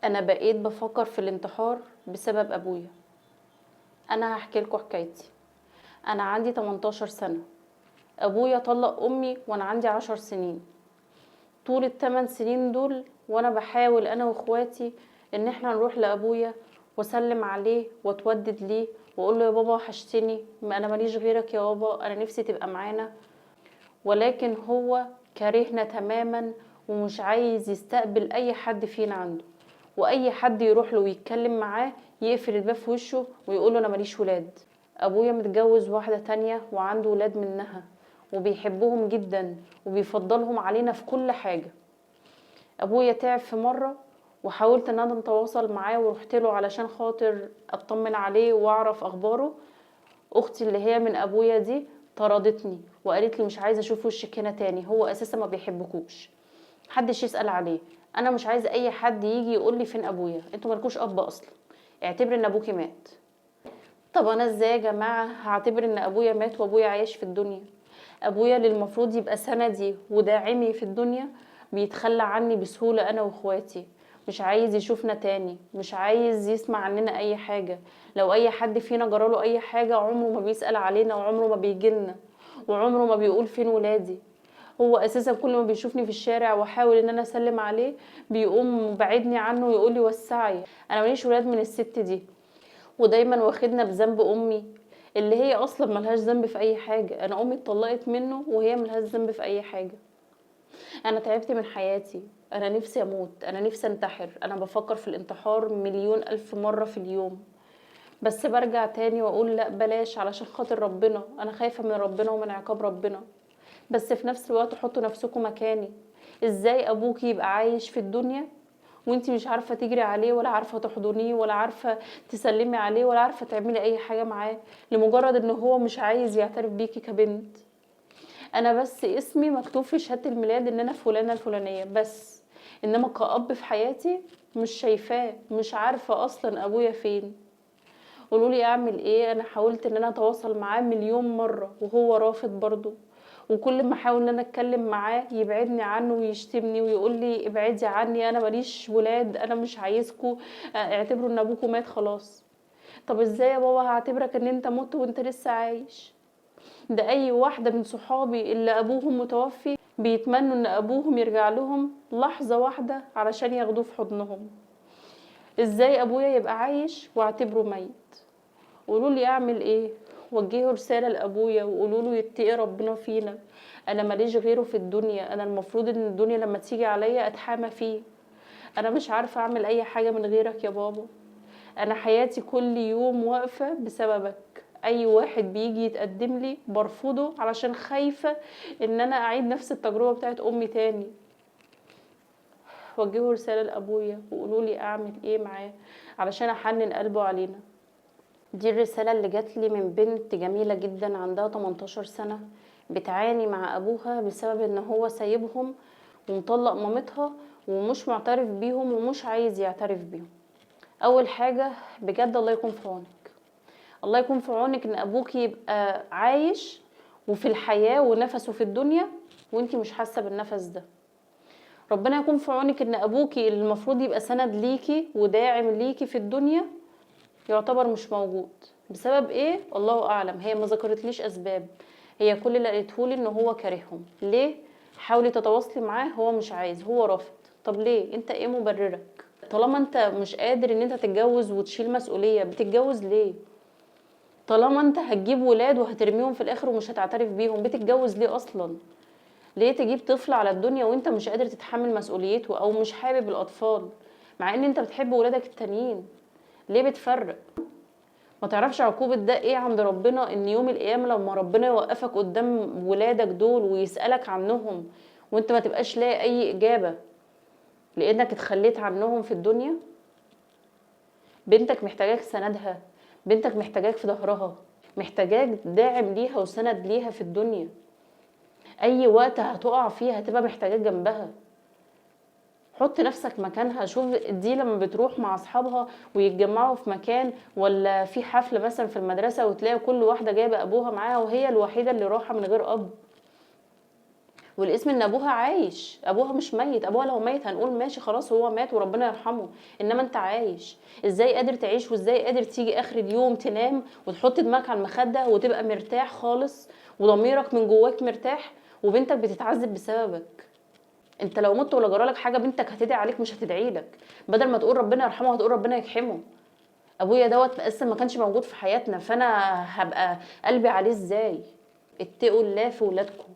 انا بقيت بفكر في الانتحار بسبب ابويا. انا هحكي لكم حكايتي. انا عندي 18 سنة. ابويا طلق امي وانا عندي 10 سنين. طول ال8 سنين دول وانا بحاول انا واخواتي ان احنا نروح لابويا واسلم عليه واتودد ليه واقول له يا بابا وحشتني، ما انا ماليش غيرك يا بابا، انا نفسي تبقى معانا. ولكن هو كارهنا تماما ومش عايز يستقبل اي حد فينا عنده، واي حد يروح له ويتكلم معاه يقفل الباب في وشه ويقول له انا ماليش ولاد. ابويا متجوز واحدة تانية وعنده ولاد منها وبيحبهم جدا وبيفضلهم علينا في كل حاجة. ابويا تعب في مرة وحاولت ان انا اتواصل معاه ورحت له علشان خاطر اطمن عليه واعرف اخباره. اختي اللي هي من ابويا دي طردتني وقالت لي مش عايزه اشوف وشك هنا تاني، هو اساسا ما بيحبكوش، محدش يسال عليه. انا مش عايزه اي حد يجي يقول لي فين ابويا، انتوا مالكوش اب اصلا، اعتبر ان ابوكي مات. طب انا ازاي يا جماعه هعتبر ان ابويا مات وابويا عايش في الدنيا؟ ابويا اللي المفروض يبقى سندي وداعمي في الدنيا بيتخلى عني بسهوله انا واخواتي، مش عايز يشوفنا تاني، مش عايز يسمع عننا اي حاجه. لو اي حد فينا جراله اي حاجه عمره ما بيسأل علينا وعمره ما بيجيلنا وعمره ما بيقول فين ولادي. هو اساسا كل ما بيشوفني في الشارع واحاول ان انا اسلم عليه بيقوم بعدني عنه ويقول لي وسعي، انا ماليش ولاد من الست دي. ودايما واخدنا بذنب امي اللي هي اصلا ملهاش ذنب في اي حاجه. انا امي اتطلقت منه وهي ملهاش ذنب في اي حاجه. انا تعبت من حياتي، انا نفسي اموت، انا نفسي انتحر، انا بفكر في الانتحار مليون الف مره في اليوم. بس برجع تاني واقول لا بلاش علشان خاطر ربنا، انا خايفه من ربنا ومن عقاب ربنا. بس في نفس الوقت حطوا نفسكم مكاني. ازاي ابوك يبقى عايش في الدنيا وانتي مش عارفه تجري عليه ولا عارفه تحضنيه ولا عارفه تسلمي عليه ولا عارفه تعملي اي حاجه معاه لمجرد ان هو مش عايز يعترف بيكي كبنت؟ انا بس اسمي مكتوب في شهاده الميلاد ان انا فلانه الفلانيه بس، انما كأب في حياتي مش شايفاه، مش عارفه اصلا ابويا فين. قولولي اعمل ايه؟ انا حاولت ان انا اتواصل معاه مليون مره وهو رافض برضو، وكل ما احاول ان انا اتكلم معاه يبعدني عنه ويشتمني ويقول لي ابعدي عني، انا ماليش ولاد، انا مش عايزكوا، اعتبروا ان ابوكوا مات خلاص. طب ازاي يا بابا هعتبرك ان انت مت وانت لسه عايش؟ ده اي واحده من صحابي اللي ابوهم متوفي بيتمنوا ان ابوهم يرجع لهم لحظه واحده علشان ياخدوه في حضنهم. ازاي ابويا يبقى عايش واعتبره ميت؟ قولوا لي اعمل ايه؟ وجهوا رساله لابويا وقولوا له يتقي ربنا فينا، انا ماليش غيره في الدنيا، انا المفروض ان الدنيا لما تيجي عليا اتحامى فيه. انا مش عارفه اعمل اي حاجه من غيرك يا بابا، انا حياتي كل يوم واقفه بسببك. اي واحد بيجي يتقدم لي برفضه علشان خايفه ان انا اعيد نفس التجربه بتاعت امي تاني. وجهوا رساله لابويا وقولوا لي اعمل ايه معاه علشان احنن قلبه علينا. دي الرسالة اللي جات لي من بنت جميلة جدا عندها 18 سنة بتعاني مع أبوها بسبب إن هو سايبهم ومطلق مامتها ومش معترف بيهم ومش عايز يعترف بيهم. أول حاجة بجد الله يكون في عونك، الله يكون في عونك إن أبوك يبقى عايش وفي الحياة ونفسه في الدنيا وإنتي مش حاسة بالنفس ده. ربنا يكون في عونك إن أبوكي اللي المفروض يبقى سند ليكي وداعم ليكي في الدنيا يعتبر مش موجود. بسبب ايه؟ الله اعلم، هي ما ذكرتليش اسباب، هي كل اللي قالتهولي ان هو كارههم. ليه؟ حاولي تتواصلي معاه، هو مش عايز، هو رافض. طب ليه؟ انت ايه مبررك؟ طالما انت مش قادر ان انت تتجوز وتشيل مسؤولية بتتجوز ليه؟ طالما انت هتجيب ولاد وهترميهم في الاخر ومش هتعترف بيهم بتتجوز ليه اصلا؟ ليه تجيب طفل على الدنيا وانت مش قادر تتحمل مسؤوليته او مش حابب الاطفال مع ان انت بتحب ولادك التانيين؟ ليه بتفرق؟ ما تعرفش عقوبة ده ايه عند ربنا؟ ان يوم القيامة لما ربنا يوقفك قدام ولادك دول ويسألك عنهم وانت ما تبقاش لاقي اي اجابة لانك اتخليت عنهم في الدنيا. بنتك محتاجاك سندها، بنتك محتاجاك في ظهرها، محتاجاك داعم ليها وسند ليها في الدنيا. اي وقت هتقع فيها هتبقى محتاجاك جنبها. حط نفسك مكانها، شوف دي لما بتروح مع اصحابها ويتجمعوا في مكان ولا في حفله مثلا في المدرسه وتلاقي كل واحده جايبه ابوها معاها وهي الوحيده اللي رايحه من غير اب. والاسم ان ابوها عايش، ابوها مش ميت. ابوها لو ميت هنقول ماشي خلاص هو مات وربنا يرحمه، انما انت عايش. ازاي قادر تعيش وازاي قادر تيجي اخر اليوم تنام وتحط دماغك على المخده وتبقى مرتاح خالص وضميرك من جواك مرتاح وبنتك بتتعذب بسببك؟ انت لو مت ولا جرالك حاجه بنتك هتدعي عليك مش هتدعي لك. بدل ما تقول ربنا يرحمه هتقول ربنا يجحمه. ابويا دوت اصلا ما كانش موجود في حياتنا، فانا هبقى قلبي عليه ازاي؟ اتقوا الله في ولادكم.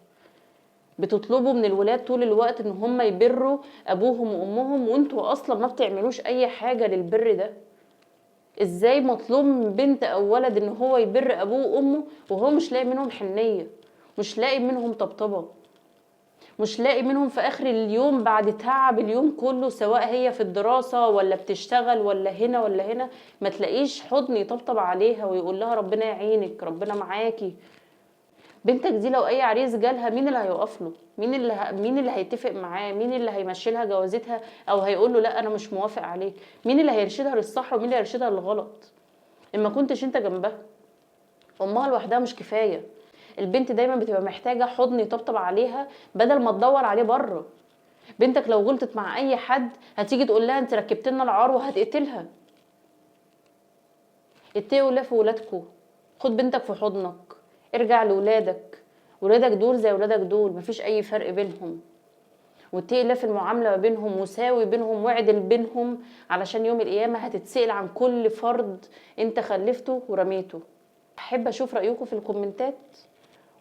بتطلبوا من الولاد طول الوقت ان هم يبروا ابوهم وامهم وانتوا اصلا ما بتعملوش اي حاجه للبر ده. ازاي مطلوب من بنت او ولد ان هو يبر ابوه وامه وهو مش لاقي منهم حنيه، مش لاقي منهم طبطبه، مش لاقي منهم في اخر اليوم بعد تعب اليوم كله، سواء هي في الدراسه ولا بتشتغل ولا هنا ولا هنا، ما تلاقيش حضن يطبطب عليها ويقول لها ربنا يعينك ربنا معاكي. بنتك دي لو اي عريس جالها مين اللي هيقف له؟ مين اللي هيتفق معاه؟ مين اللي هيمشي لها جوازتها او هيقول له لا انا مش موافق عليك؟ مين اللي هيرشدها للصح ومين اللي هيرشدها للغلط؟ اما كنتش انت جنبها. امها لوحدها مش كفايه. البنت دايما بتبقى محتاجه حضن يطبطب عليها بدل ما تدور عليه بره. بنتك لو غلطت مع اي حد هتيجي تقول لها انت ركبت لنا العار وهتقتلها. اتقوا الله في ولادكم. خد بنتك في حضنك، ارجع لولادك. ولادك دول زي ولادك دول، مفيش اي فرق بينهم. واتقي الله في المعامله ما بينهم وساوي بينهم واعدل بينهم، علشان يوم القيامه هتتسأل عن كل فرد انت خلفته ورميته. احب اشوف رايكم في الكومنتات،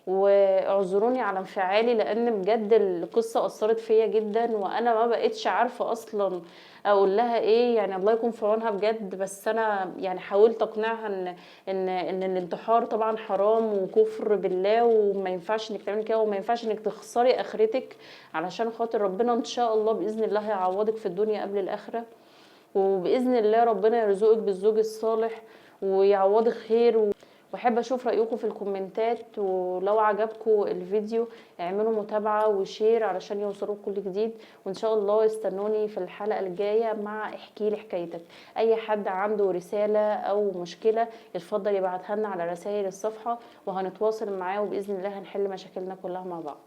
واعذروني على انفعالي لان بجد القصه اثرت فيا جدا وانا ما بقتش عارفه اصلا اقول لها ايه. يعني الله يكون في عونها بجد. بس انا يعني حاولت اقنعها ان الانتحار طبعا حرام وكفر بالله وما ينفعش انك تعملي كده وما ينفعش انك تخسري اخرتك علشان خاطر ربنا. ان شاء الله باذن الله هيعوضك في الدنيا قبل الاخره، وباذن الله ربنا يرزقك بالزوج الصالح ويعوضك خير. واحب اشوف رايكم في الكومنتات، ولو عجبكم الفيديو اعملوا متابعه وشير علشان يوصلوا كل جديد. وان شاء الله استنوني في الحلقه الجايه مع احكي لي حكايتك. اي حد عنده رساله او مشكله يتفضل يبعتها لنا على رسائل الصفحه وهنتواصل معاه وباذن الله هنحل مشاكلنا كلها مع بعض.